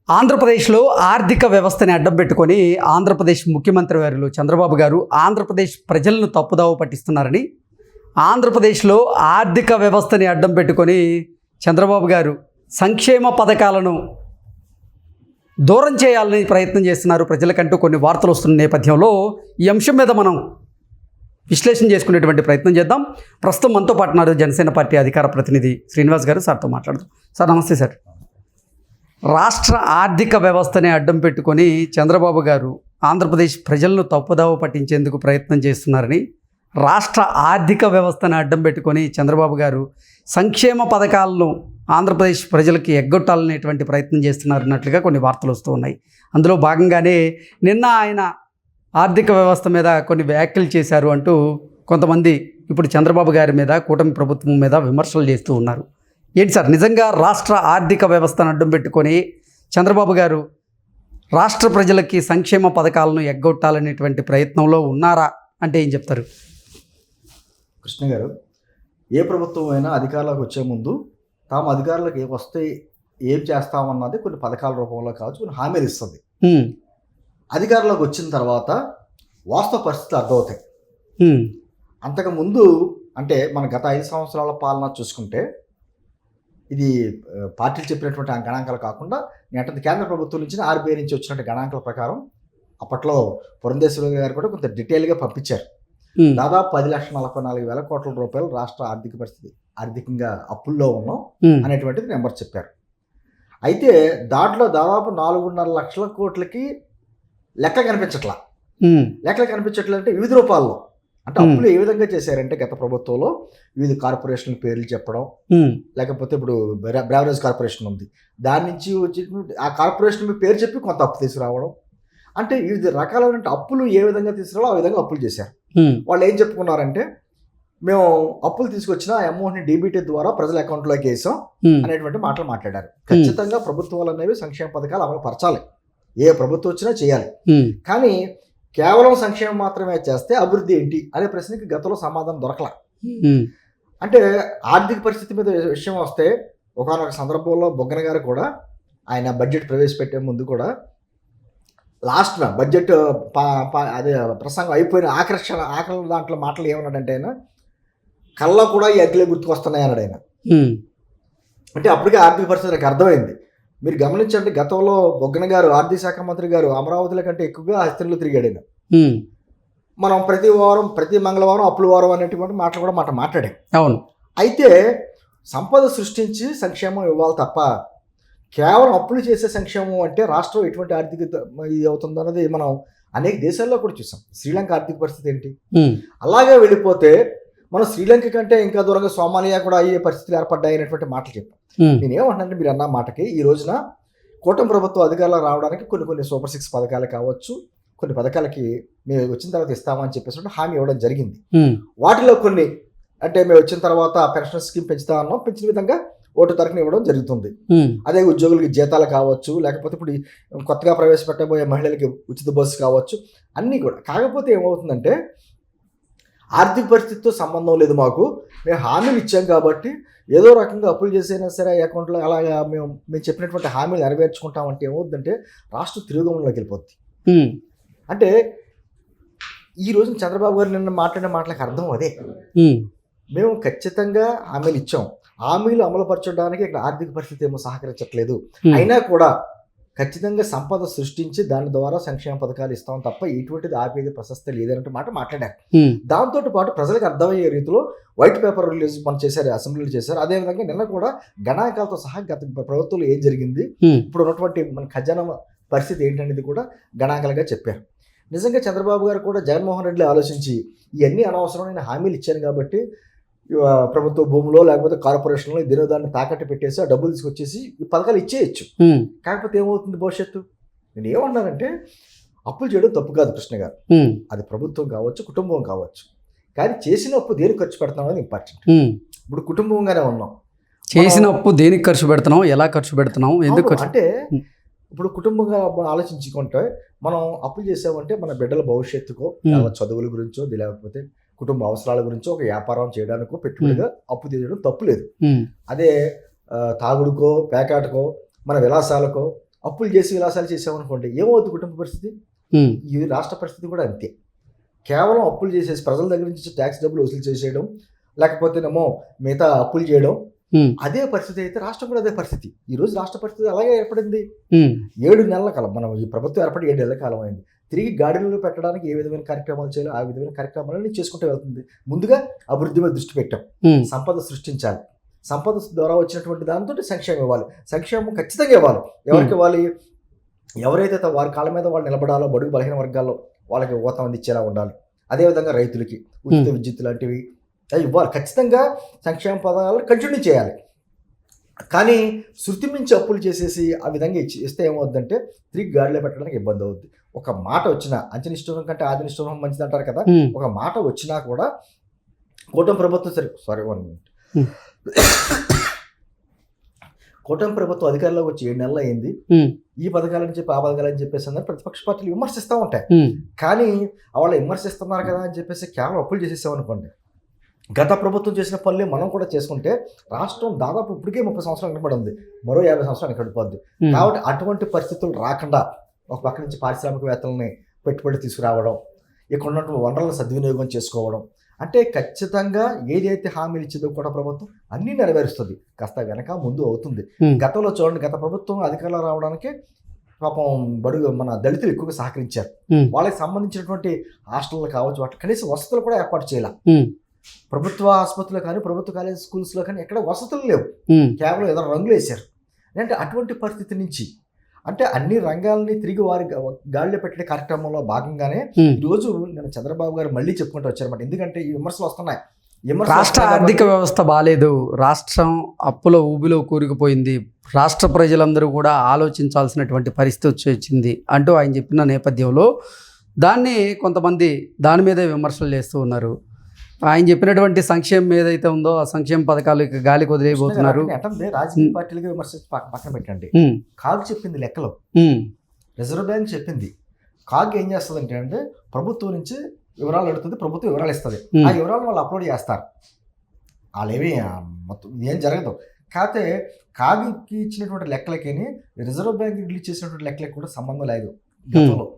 ఆంధ్రప్రదేశ్లో ఆర్థిక వ్యవస్థని అడ్డం పెట్టుకొని ఆంధ్రప్రదేశ్ ముఖ్యమంత్రి వారు చంద్రబాబు గారు ఆంధ్రప్రదేశ్ ప్రజలను తప్పుదావ పట్టిస్తున్నారని, ఆంధ్రప్రదేశ్లో ఆర్థిక వ్యవస్థని అడ్డం పెట్టుకొని చంద్రబాబు గారు సంక్షేమ పథకాలను దూరం చేయాలని ప్రయత్నం చేస్తున్నారు ప్రజలకంటూ కొన్ని వార్తలు వస్తున్న నేపథ్యంలో ఈ అంశం మీద మనం విశ్లేషణ చేసుకునేటువంటి ప్రయత్నం చేద్దాం. ప్రస్తుతం మనతో పాటు ఉన్నారు జనసేన పార్టీ అధికార ప్రతినిధి శ్రీనివాస్ గారు. సార్తో మాట్లాడుతాం. సార్ నమస్తే సార్. రాష్ట్ర ఆర్థిక వ్యవస్థని అడ్డం పెట్టుకొని చంద్రబాబు గారు ఆంధ్రప్రదేశ్ ప్రజలను తప్పుదావ పట్టించేందుకు ప్రయత్నం చేస్తున్నారని, రాష్ట్ర ఆర్థిక వ్యవస్థని అడ్డం పెట్టుకొని చంద్రబాబు గారు సంక్షేమ పథకాలను ఆంధ్రప్రదేశ్ ప్రజలకి ఎగ్గొట్టాలనేటువంటి ప్రయత్నం చేస్తున్నారన్నట్లుగా కొన్ని వార్తలు వస్తూ ఉన్నాయి. అందులో భాగంగానే నిన్న ఆయన ఆర్థిక వ్యవస్థ మీద కొన్ని వ్యాఖ్యలు చేశారు అంటూ కొంతమంది ఇప్పుడు చంద్రబాబు గారి మీద, కూటమి ప్రభుత్వం మీద విమర్శలు చేస్తూ ఉన్నారు. ఏంటి సార్, నిజంగా రాష్ట్ర ఆర్థిక వ్యవస్థను అడ్డం పెట్టుకొని చంద్రబాబు గారు రాష్ట్ర ప్రజలకి సంక్షేమ పథకాలను ఎగ్గొట్టాలనేటువంటి ప్రయత్నంలో ఉన్నారా అంటే ఏం చెప్తారు? కృష్ణ గారు, ఏ ప్రభుత్వం అయినా అధికారంలోకి వచ్చే ముందు తాము అధికారులకు వస్తే ఏం చేస్తామన్నది కొన్ని పథకాల రూపంలో కావచ్చు, కొన్ని హామీలు ఇస్తుంది. అధికారంలోకి వచ్చిన తర్వాత వాస్తవ పరిస్థితులు అర్థమవుతాయి. అంతకుముందు అంటే మన గత 5 సంవత్సరాల పాలన చూసుకుంటే ఇది పార్టీలు చెప్పినటువంటి గణాంకాలు కాకుండా నేటి కేంద్ర ప్రభుత్వం నుంచి ఆర్బీఐ నుంచి వచ్చినటువంటి గణాంకాల ప్రకారం అప్పట్లో పురంధేశ్వరి గారు కూడా కొంత డీటెయిల్గా పంపించారు. దాదాపు 10,44,000 కోట్ల రూపాయలు రాష్ట్ర ఆర్థిక పరిస్థితి, ఆర్థికంగా అప్పుల్లో ఉన్నాం అనేటువంటిది నెంబర్ చెప్పారు. అయితే దాంట్లో దాదాపు 4.5 లక్షల కోట్లకి లెక్కలు కనిపించట్లా అంటే వివిధ రూపాల్లో. అంటే అప్పులు ఏ విధంగా చేశారంటే గత ప్రభుత్వంలో వివిధ కార్పొరేషన్ల పేర్లు చెప్పడం, లేకపోతే ఇప్పుడు బ్రావరేజ్ కార్పొరేషన్ ఉంది, దాని నుంచి వచ్చి ఆ కార్పొరేషన్ పేరు చెప్పి కొంత అప్పు తీసుకురావడం, అంటే వివిధ రకాలైన అప్పులు ఏ విధంగా తీసుకురావో ఆ విధంగా అప్పులు చేశారు. వాళ్ళు ఏం చెప్పుకున్నారంటే, మేము అప్పులు తీసుకొచ్చిన అమౌంట్ని డీబీటీ ద్వారా ప్రజల అకౌంట్లోకి వేసాం అనేటువంటి మాటలు మాట్లాడారు. ఖచ్చితంగా ప్రభుత్వాలు అనేవి సంక్షేమ పథకాలు అమలు పరచాలి, ఏ ప్రభుత్వం వచ్చినా చేయాలి. కానీ కేవలం సంక్షేమం మాత్రమే చేస్తే అభివృద్ధి ఏంటి అనే ప్రశ్నకి గతంలో సమాధానం దొరకలా. అంటే ఆర్థిక పరిస్థితి మీద విషయం వస్తే ఒకానొక సందర్భంలో బొగ్గన గారు కూడా ఆయన బడ్జెట్ ప్రవేశపెట్టే ముందు కూడా లాస్ట్న బడ్జెట్ అదే ప్రసంగం అయిపోయిన ఆఖరి దాంట్లో మాటలు ఏమన్నాడంటే, ఆయన కళ్ళ కూడా ఈ అగ్గిలే గుర్తుకొస్తున్నాయి అన్నాడు ఆయన. అంటే అప్పటికే ఆర్థిక పరిస్థితి నాకు అర్థమైంది. మీరు గమనించండి, గతంలో బొగ్గన గారు ఆర్థిక శాఖ మంత్రి గారు అమరావతిల కంటే ఎక్కువగా హస్తిలో తిరిగాడు ఆయన. మనం ప్రతి మంగళవారం అప్పుల వారం అనేటువంటి మాటలు కూడా మాట్లాడాం. అవును. అయితే సంపద సృష్టించి సంక్షేమం ఇవ్వాలి తప్ప కేవలం అప్పులు చేసే సంక్షేమం అంటే రాష్ట్రం ఎటువంటి ఆర్థిక ఇది అవుతుందో అన్నది మనం అనేక దేశాల్లో కూడా చూసాం. శ్రీలంక ఆర్థిక పరిస్థితి ఏంటి? అలాగే వెళ్ళిపోతే మనం శ్రీలంక కంటే ఇంకా దూరంగా సోమాలియా కూడా అయ్యే పరిస్థితులు ఏర్పడ్డాయి అనేటువంటి మాటలు చెప్పాం. నేనేమంటానంటే, మీరు అన్న మాటకి ఈ రోజున కూటమి ప్రభుత్వం అధికారంలో రావడానికి కొన్ని సూపర్ 6 పథకాలు కావచ్చు, కొన్ని పథకాలకి మేము వచ్చిన తర్వాత ఇస్తామని చెప్పేసి హామీ ఇవ్వడం జరిగింది. వాటిలో కొన్ని అంటే మేము వచ్చిన తర్వాత పెన్షన్ స్కీమ్ పెంచుతా అన్నాం, పెంచిన విధంగా 1 తారీఖున ఇవ్వడం జరుగుతుంది. అదే ఉద్యోగులకి జీతాలు కావచ్చు, లేకపోతే ఇప్పుడు కొత్తగా ప్రవేశపెట్టబోయే మహిళలకి ఉచిత బస్సు కావచ్చు, అన్నీ కూడా. కాకపోతే ఏమవుతుందంటే, ఆర్థిక పరిస్థితితో సంబంధం లేదు మాకు, మేము హామీలు ఇచ్చాం కాబట్టి ఏదో రకంగా అప్పులు చేసైనా సరే అకౌంట్లో అలాగా మేము చెప్పినటువంటి హామీలు నెరవేర్చుకుంటామంటే ఏమవుతుందంటే రాష్ట్రం తిరుగుగమనంలోకి వెళ్ళిపోద్ది. అంటే ఈ రోజు చంద్రబాబు గారు నిన్న మాట్లాడిన మాటలకు అర్థం అదే. మేము ఖచ్చితంగా హామీలు ఇచ్చాం, హామీలు అమలుపరచడానికి ఇక్కడ ఆర్థిక పరిస్థితి ఏమో సహకరించట్లేదు, అయినా కూడా ఖచ్చితంగా సంపద సృష్టించి దాని ద్వారా సంక్షేమ పథకాలు ఇస్తాం తప్ప ఎటువంటిది ఆపేది ప్రశస్తి లేదన్నట్టు మాట మాట్లాడారు. దాంతో పాటు ప్రజలకు అర్థమయ్యే రీతిలో వైట్ పేపర్ రిలీజ్ మనం చేశారు, అసెంబ్లీలో చేశారు. అదేవిధంగా నిన్న కూడా గణాంకాలతో సహా గత ప్రభుత్వంలో ఏం జరిగింది, ఇప్పుడు ఉన్నటువంటి మన ఖజానా పరిస్థితి ఏంటనేది కూడా గణాంకాలుగా చెప్పారు. నిజంగా చంద్రబాబు గారు కూడా జగన్మోహన్ రెడ్డి ఆలోచించి ఇవన్నీ అనవసరమైన హామీలు ఇచ్చాను కాబట్టి ప్రభుత్వ భూములో లేకపోతే కార్పొరేషన్లో దినోదాన్ని తాకట్టు పెట్టేసి ఆ డబ్బులు తీసుకొచ్చేసి ఈ పథకాలు ఇచ్చేయచ్చు. కాకపోతే ఏమవుతుంది భవిష్యత్తు? నేను ఏమన్నానంటే, అప్పులు చేయడం తప్పు కాదు కృష్ణ గారు, అది ప్రభుత్వం కావచ్చు, కుటుంబం కావచ్చు, కానీ చేసిన అప్పు దేనికి ఖర్చు పెడతాం అనేది ఇంపార్టెంట్. ఇప్పుడు కుటుంబంగానే ఉన్నాం, చేసిన అప్పు దేనికి ఖర్చు పెడుతున్నాం, ఎలా ఖర్చు పెడుతున్నాం, ఎందుకు అంటే ఇప్పుడు కుటుంబంగా ఆలోచించుకుంటే మనం అప్పులు చేసామంటే మన బిడ్డల భవిష్యత్తుకో, చదువుల గురించో, లేకపోతే కుటుంబ అవసరాల గురించో, ఒక వ్యాపారం చేయడానికో పెట్టుబడిగా అప్పు తీయడం తప్పు లేదు. అదే తాగుడుకో, పేకాటకో, మన విలాసాలకో అప్పులు చేసి విలాసాలు చేసామనుకోండి, ఏమవుతుంది కుటుంబ పరిస్థితి? ఈ రాష్ట్ర పరిస్థితి కూడా అంతే. కేవలం అప్పులు చేసేసి ప్రజల దగ్గర నుంచి ట్యాక్స్ డబ్బులు వసూలు చేసేయడం, లేకపోతేనేమో మిగతా అప్పులు చేయడం, అదే పరిస్థితి అయితే రాష్ట్రం కూడా అదే పరిస్థితి. ఈ రోజు రాష్ట్ర పరిస్థితి అలాగే ఏర్పడింది. 7 నెలల కాలం, మనం ఈ ప్రభుత్వం ఏర్పడి 7 నెలల కాలం అయింది. తిరిగి గాడిలో పెట్టడానికి ఏ విధమైన కార్యక్రమాలు చేయాలో ఆ విధమైన కార్యక్రమాలను చేసుకుంటూ వెళ్తుంది. ముందుగా అభివృద్ధి మీద దృష్టి పెట్టాం, సంపద సృష్టించాలి, సంపద ద్వారా వచ్చినటువంటి దాంతో సంక్షేమం ఇవ్వాలి. సంక్షేమం ఖచ్చితంగా ఇవ్వాలి. ఎవరికి ఇవ్వాలి? ఎవరైతే వారి కాళ్ళ మీద వాళ్ళు నిలబడాలో, బడుగు బలహీన వర్గాల్లో వాళ్ళకి ఊతం అందించేలా ఉండాలి. అదేవిధంగా రైతులకి ఉచిత విద్యుత్ లాంటివి ఇవ్వాలి. ఖచ్చితంగా సంక్షేమ పదాలు కంటిన్యూ చేయాలి. కానీ శృతి మించి అప్పులు చేసేసి ఆ విధంగా ఇస్తే ఏమవుద్దంటే తిరిగి గాడిలో పెట్టడానికి ఇబ్బంది అవుద్ది. ఒక మాట వచ్చినా, అంచనిష్టం కంటే ఆదినిష్టం మంచిది అంటారు కదా, ఒక మాట వచ్చినా కూడా కూటమి ప్రభుత్వం కూటమి ప్రభుత్వం అధికారంలోకి వచ్చి 7 నెలలు అయింది. ఈ పథకాలని చెప్పి ఆ పథకాలని చెప్పేసి అందరూ ప్రతిపక్ష పార్టీలు విమర్శిస్తూ ఉంటాయి. కానీ వాళ్ళు విమర్శిస్తున్నారు కదా అని చెప్పేసి కేవలం అప్పులు చేసేసామనుకోండి, గత ప్రభుత్వం చేసిన పనులే మనం కూడా చేసుకుంటే రాష్ట్రం దాదాపు ఇప్పటికే 30 సంవత్సరాలు వెనకబడి ఉంది, మరో 50 సంవత్సరాలు వెనకబడిపోద్ది. కాబట్టి అటువంటి పరిస్థితులు రాకుండా ఒక పక్క నుంచి పారిశ్రామికవేత్తలని పెట్టుబడి తీసుకురావడం, ఇక్కడ ఉన్నటువంటి వనరులను సద్వినియోగం చేసుకోవడం, అంటే ఖచ్చితంగా ఏదైతే హామీలు ఇచ్చిందో కూడా ప్రభుత్వం అన్నీ నెరవేరుస్తుంది. కాస్త వెనక ముందు అవుతుంది. గతంలో చూడండి, గత ప్రభుత్వం అధికారంలో రావడానికి పాపం మన దళితులు ఎక్కువగా సహకరించారు. వాళ్ళకి సంబంధించినటువంటి హాస్టల్లో కావచ్చు, వాటి కనీసం వసతులు కూడా ఏర్పాటు చేయాలి. ప్రభుత్వ ఆసుపత్రులు కానీ, ప్రభుత్వ కాలేజ్ స్కూల్స్లో కానీ ఎక్కడ వసతులు లేవు, కేవలం ఏదో రంగులు వేశారు. అంటే అటువంటి పరిస్థితి నుంచి అంటే అన్ని రంగాలని తిరిగి వారి గాడిలో పెట్టే కార్యక్రమంలో భాగంగానే ఈరోజు నేను చంద్రబాబు గారు మళ్ళీ చెప్పుకుంటూ వచ్చారన్నమాట. ఎందుకంటే ఈ విమర్శలు వస్తున్నాయి. రాష్ట్ర ఆర్థిక వ్యవస్థ బాగాలేదు, రాష్ట్రం అప్పుల ఊబిలో కూరుకుపోయింది, రాష్ట్ర ప్రజలందరూ కూడా ఆలోచించాల్సినటువంటి పరిస్థితి వచ్చింది అంటూ ఆయన చెప్పిన నేపథ్యంలో దాన్ని కొంతమంది దాని మీదే విమర్శలు చేస్తూ ఉన్నారు. ఆయన చెప్పినటువంటి సంక్షేమం ఏదైతే ఉందో ఆ సంక్షేమ పథకాలు గాలికి వదిలేయబోతున్నారు. రాజకీయ పార్టీలుగా విమర్శ పక్కన పెట్టండి. కాగ్ చెప్పింది లెక్కలో, రిజర్వ్ బ్యాంక్ చెప్పింది. కాగ్ ఏం చేస్తుంది అంటే ప్రభుత్వం నుంచి వివరాలు అడుగుతుంది, ప్రభుత్వం వివరాలు ఇస్తుంది. ఆ వివరాలను వాళ్ళు అప్లోడ్ చేస్తారు. వాళ్ళేమి మొత్తం ఏం జరగదు. కాకపోతే కాగ్కి ఇచ్చినటువంటి లెక్కలకి రిజర్వ్ బ్యాంక్ రిలీజ్ చేసినటువంటి లెక్కలకి కూడా సంబంధం లేదు. గతంలో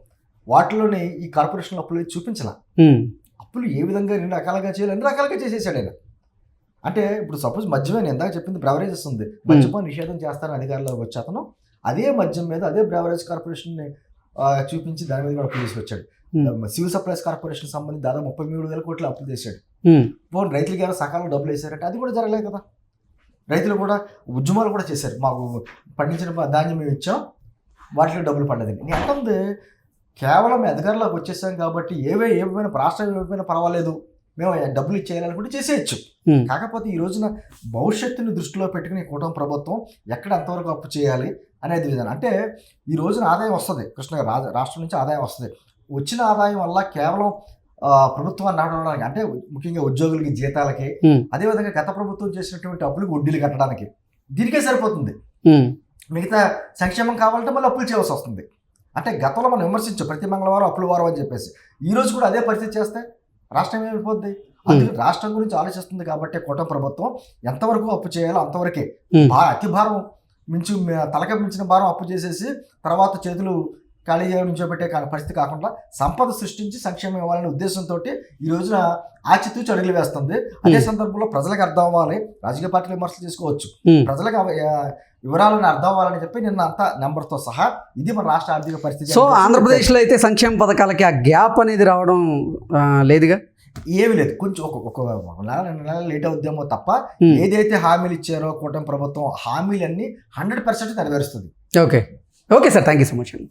వాటిలోనే ఈ కార్పొరేషన్ అప్పులు చూపించాల. అప్పులు ఏ విధంగా 2 రకాలుగా చేయాలి, 2 రకాలుగా చేసేసాడు ఆయన. అంటే ఇప్పుడు సపోజ్ మద్యమే, నేను ఎందాక చెప్పింది బ్రెవరేజెస్ ఉంది, మద్యపాన నిషేధం చేస్తారని అధికారంలోకి వచ్చి అతను అదే మద్యం మీద అదే బ్రెవరేజ్ కార్పొరేషన్ని చూపించి దాని మీద కూడా అప్పులు తీసుకొచ్చాడు. సివిల్ సప్లైస్ కార్పొరేషన్ సంబంధించి దాదాపు 33,000 కోట్లు అప్పులు చేశాడు. పోనీ రైతులకి ఏమైనా సకాలంలో డబ్బులు వేసారంటే అది కూడా జరగలేదు కదా. రైతులు కూడా ఉద్యమాలు కూడా చేశారు, మాకు పండించిన ధాన్యం మేము ఇచ్చాం, వాటిలో డబ్బులు పడ్డదండి. నేను అంటుంది కేవలం అధికారంలోకి వచ్చేసాం కాబట్టి ఏమైనా రాష్ట్రం ఏమైనా పర్వాలేదు, మేము డబ్బులు ఇచ్చేయాలనుకుంటే చేసేయచ్చు. కాకపోతే ఈ రోజున భవిష్యత్తుని దృష్టిలో పెట్టుకుని కూటమి ప్రభుత్వం ఎక్కడ ఎంతవరకు అప్పు చేయాలి అనేది విధానం. అంటే ఈ రోజున ఆదాయం వస్తుంది, కృష్ణ రాష్ట్రం నుంచి ఆదాయం వస్తుంది. వచ్చిన ఆదాయం వల్ల కేవలం ప్రభుత్వాన్ని నడవడానికి, అంటే ముఖ్యంగా ఉద్యోగులకి జీతాలకి, అదేవిధంగా గత ప్రభుత్వం చేసినటువంటి అప్పులకు వడ్డీలు కట్టడానికి దీనికే సరిపోతుంది. మిగతా సంక్షేమం కావాలంటే మళ్ళీ అప్పులు చేయవలసి వస్తుంది. అంటే గతంలో మనం విమర్శించు ప్రతి మంగళవారం అప్పుల వారం అని చెప్పేసి, ఈ రోజు కూడా అదే పరిస్థితి చేస్తే రాష్ట్రం ఏమైపోద్ది? అందుకే రాష్ట్రం గురించి ఆలోచిస్తుంది కాబట్టి కూటమి ప్రభుత్వం ఎంతవరకు అప్పు చేయాలో అంతవరకే. అతి భారం మించి తలక మించిన భారం అప్పు చేసేసి తర్వాత చేతులు ఖాళీ నుంచోబెట్టే పరిస్థితి కాకుండా సంపద సృష్టించి సంక్షేమం ఇవ్వాలనే ఉద్దేశంతో ఈ రోజున ఆచితూచి అడుగులు వేస్తుంది. అదే సందర్భంలో ప్రజలకు అర్థం అవ్వాలి, రాజకీయ పార్టీలు విమర్శలు చేసుకోవచ్చు, ప్రజలకు వివరాలను అర్థం అవ్వాలని చెప్పి నిన్న అంతా నెంబర్తో సహా ఇది మన రాష్ట్ర ఆర్థిక పరిస్థితి. సో ఆంధ్రప్రదేశ్లో అయితే సంక్షేమ పథకాలకి ఆ గ్యాప్ అనేది రావడం లేదుగా, ఏమి లేదు. కొంచెం ఒక నెల 2 నెలలు లేట్ అవుద్దేమో తప్ప ఏదైతే హామీలు ఇచ్చారో కూటమి ప్రభుత్వం హామీలన్నీ 100% నెరవేరుస్తుంది. Okay sir, thank you so much అండి.